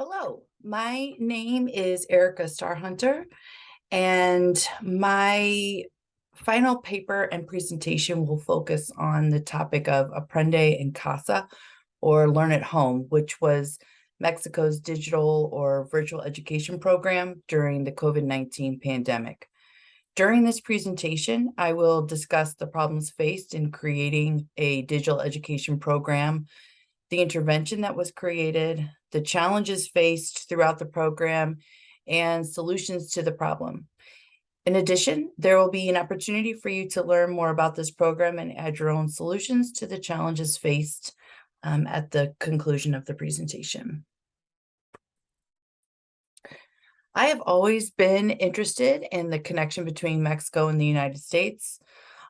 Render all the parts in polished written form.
Hello, my name is Erica Starhunter, and my final paper and presentation will focus on the topic of Aprende en Casa, or Learn at Home, which was Mexico's digital or virtual education program during the COVID-19 pandemic. During this presentation, I will discuss the problems faced in creating a digital education program, the intervention that was created, the challenges faced throughout the program, and solutions to the problem. In addition, there will be an opportunity for you to learn more about this program and add your own solutions to the challenges faced at the conclusion of the presentation. I have always been interested in the connection between Mexico and the United States.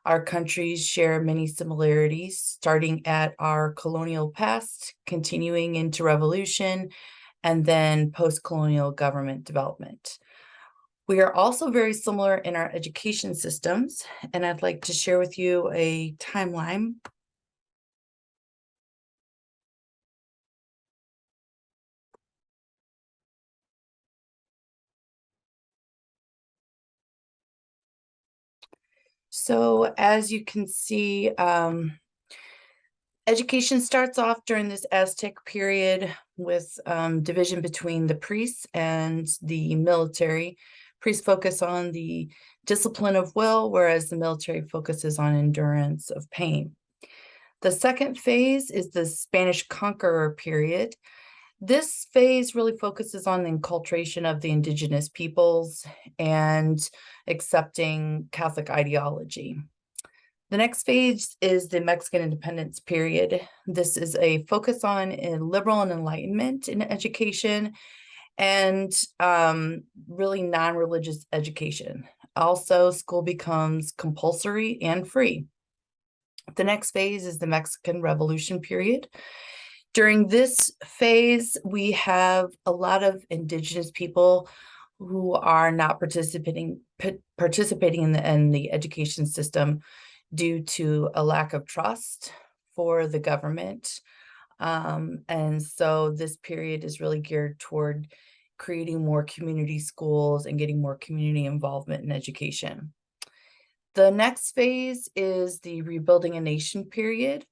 Our countries share many similarities, starting at our colonial past, continuing into revolution, and then post-colonial government development. We are also very similar in our education systems, and I'd like to share with you a timeline. So as you can see, education starts off during this Aztec period with division between the priests and the military. Priests focus on the discipline of will, whereas the military focuses on endurance of pain. The second phase is the Spanish conqueror period. This phase really focuses on the enculturation of the indigenous peoples and accepting Catholic ideology. The next phase is the Mexican independence period. This is a focus on liberal and enlightenment in education and really non-religious education. Also, school becomes compulsory and free. The next phase is the Mexican Revolution period. During this phase, we have a lot of indigenous people who are not participating in the education system due to a lack of trust for the government. And so this period is really geared toward creating more community schools and getting more community involvement in education. The next phase is the Rebuilding a Nation period.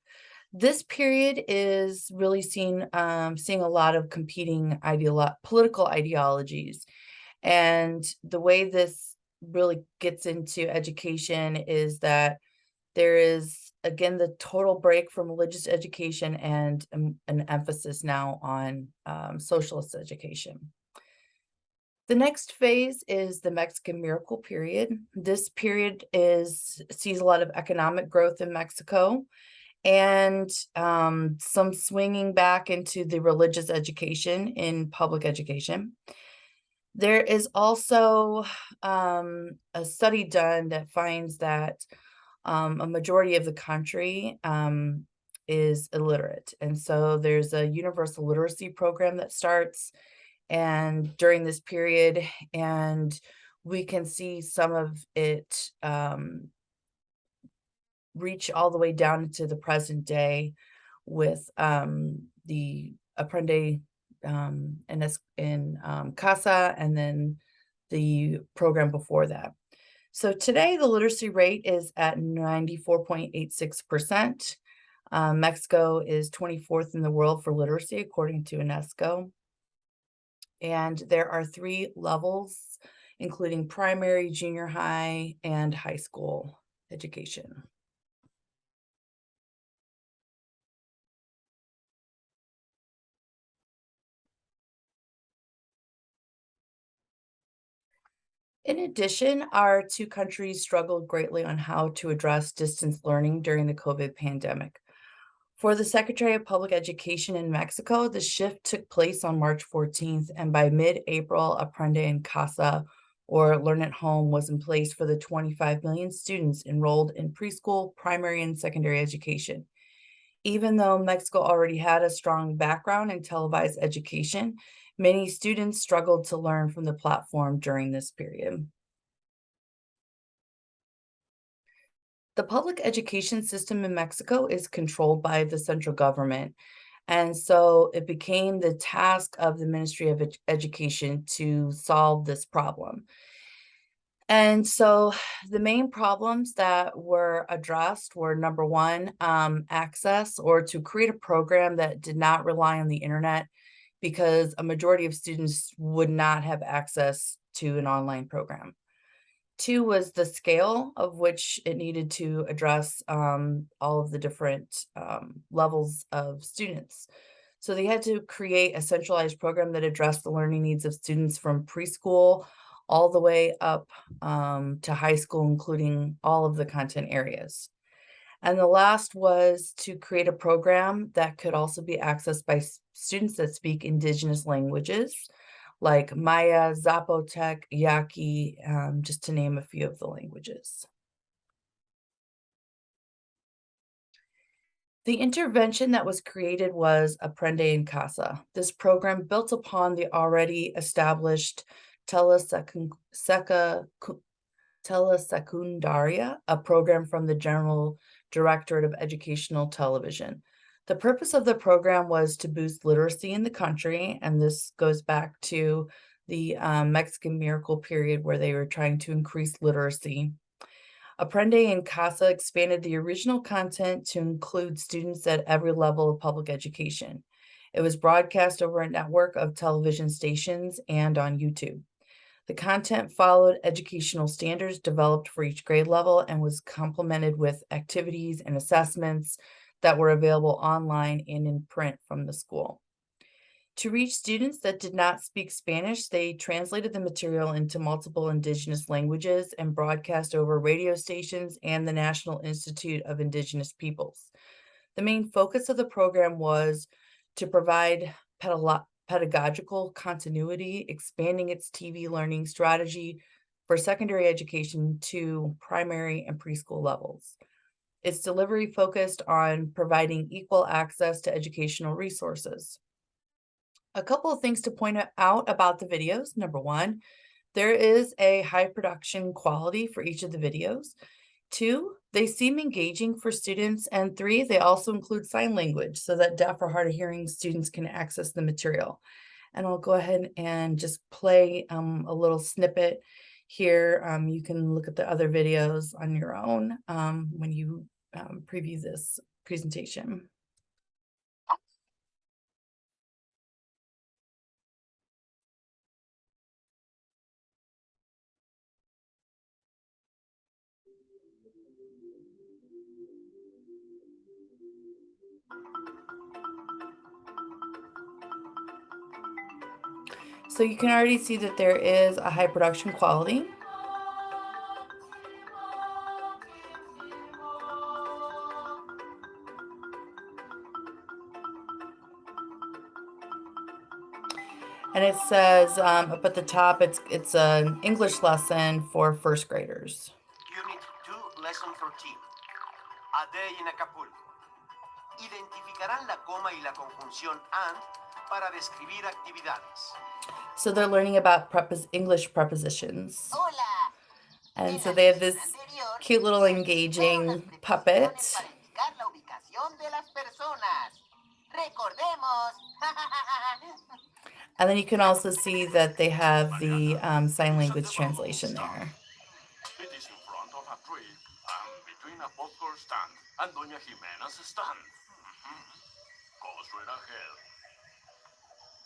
This period is really seeing a lot of competing political ideologies. And the way this really gets into education is that there is, again, the total break from religious education and an emphasis now on socialist education. The next phase is the Mexican Miracle period. This period sees a lot of economic growth in Mexico and some swinging back into the religious education in public education. There is also a study done that finds that a majority of the country is illiterate. And so there's a universal literacy program that starts and during this period, and we can see some of it reach all the way down to the present day with the Aprende in Casa and then the program before that. So today the literacy rate is at 94.86%. Mexico is 24th in the world for literacy according to UNESCO. And there are 3 levels, including primary, junior high, and high school education. In addition, our 2 countries struggled greatly on how to address distance learning during the COVID pandemic. For the Secretary of Public Education in Mexico, the shift took place on March 14th, and by mid-April, Aprende en Casa, or Learn at Home, was in place for the 25 million students enrolled in preschool, primary, and secondary education. Even though Mexico already had a strong background in televised education, many students struggled to learn from the platform during this period. The public education system in Mexico is controlled by the central government. And so it became the task of the Ministry of Education to solve this problem. And so the main problems that were addressed were number one, access, or to create a program that did not rely on the internet, because a majority of students would not have access to an online program. Two was the scale of which it needed to address all of the different levels of students. So they had to create a centralized program that addressed the learning needs of students from preschool all the way up to high school, including all of the content areas. And the last was to create a program that could also be accessed by students that speak indigenous languages, like Maya, Zapotec, Yaqui, just to name a few of the languages. The intervention that was created was Aprende en Casa. This program built upon the already established Telesecundaria, a program from the General Directorate of Educational Television. The purpose of the program was to boost literacy in the country, and this goes back to the Mexican Miracle period where they were trying to increase literacy. Aprende en Casa expanded the original content to include students at every level of public education. It was broadcast over a network of television stations and on YouTube. The content followed educational standards developed for each grade level and was complemented with activities and assessments that were available online and in print from the school. To reach students that did not speak Spanish, they translated the material into multiple indigenous languages and broadcast over radio stations and the National Institute of Indigenous Peoples. The main focus of the program was to provide pedagogical continuity, expanding its TV learning strategy for secondary education to primary and preschool levels. Its delivery focused on providing equal access to educational resources. A couple of things to point out about the videos. Number one, there is a high production quality for each of the videos. Two, they seem engaging for students. And three, they also include sign language so that deaf or hard of hearing students can access the material. And I'll go ahead and just play a little snippet here. You can look at the other videos on your own when you preview this presentation. So you can already see that there is a high production quality. And it says up at the top, it's an English lesson for first graders. Unit 2, Lesson 13. A Day in Acapulco. Identificarán la coma y la conjunción and para describir actividades. So they're learning about English prepositions. Hola. And so they have this cute little engaging puppet. Para indicar la ubicación de las personas. Recordemos. And then you can also see that they have the sign language translation there. It is in front of a tree and between a popcorn stand and Doña Jimena's stand. Go straight ahead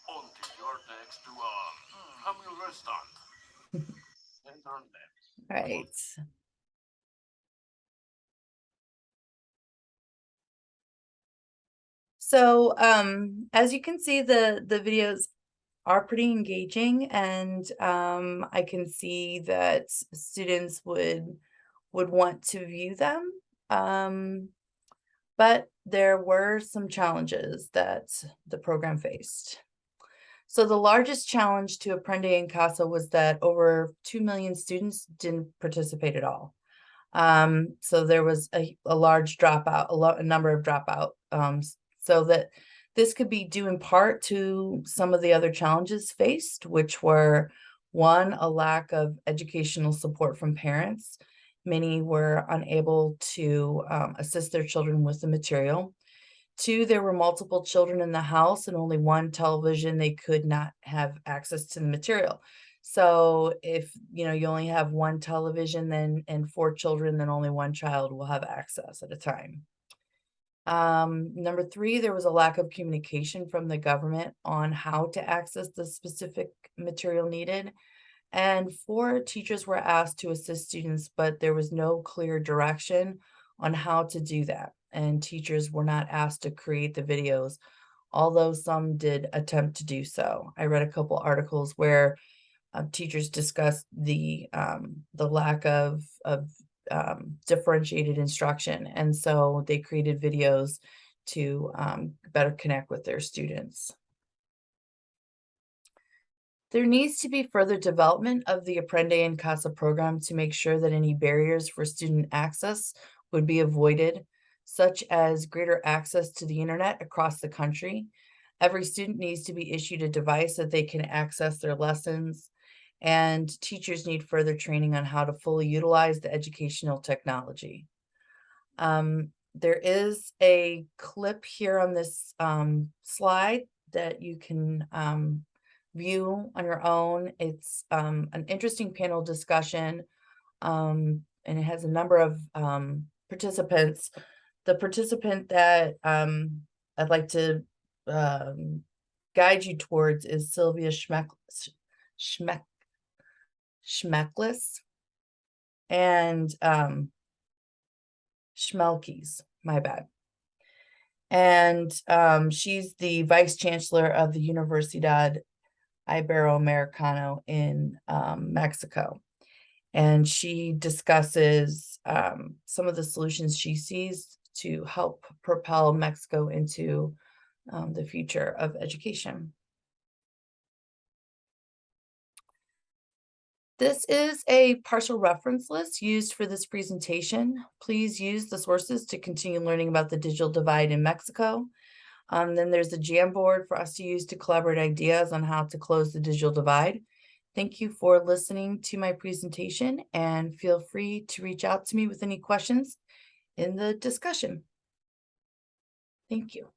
until you're next to a hamburger stand. And turn left. Right. So as you can see, the videos are pretty engaging, and I can see that students would want to view them. But there were some challenges that the program faced. So the largest challenge to Aprende en Casa was that over 2 million students didn't participate at all. So there was a large dropout, a number of dropout. So that this could be due in part to some of the other challenges faced, which were one, a lack of educational support from parents. Many were unable to assist their children with the material. 2, there were multiple children in the house and only one television, they could not have access to the material. So if, you only have one television then and 4 children, then only one child will have access at a time. Number 3, there was a lack of communication from the government on how to access the specific material needed. And 4, teachers were asked to assist students, but there was no clear direction on how to do that. And teachers were not asked to create the videos, although some did attempt to do so. I read a couple articles where teachers discussed the lack of differentiated instruction, and so they created videos to better connect with their students. There needs to be further development of the Aprende en Casa program to make sure that any barriers for student access would be avoided, such as greater access to the internet across the country. Every student needs to be issued a device that they can access their lessons, and teachers need further training on how to fully utilize the educational technology. There is a clip here on this slide that you can view on your own. It's an interesting panel discussion, and it has a number of participants. The participant that I'd like to guide you towards is Sylvia Schmecklis and Schmelkes, my bad. And she's the Vice Chancellor of the Universidad Iberoamericano in Mexico. And she discusses some of the solutions she sees to help propel Mexico into the future of education. This is a partial reference list used for this presentation. Please use the sources to continue learning about the digital divide in Mexico. Then there's a Jamboard for us to use to collaborate ideas on how to close the digital divide. Thank you for listening to my presentation, and feel free to reach out to me with any questions in the discussion. Thank you.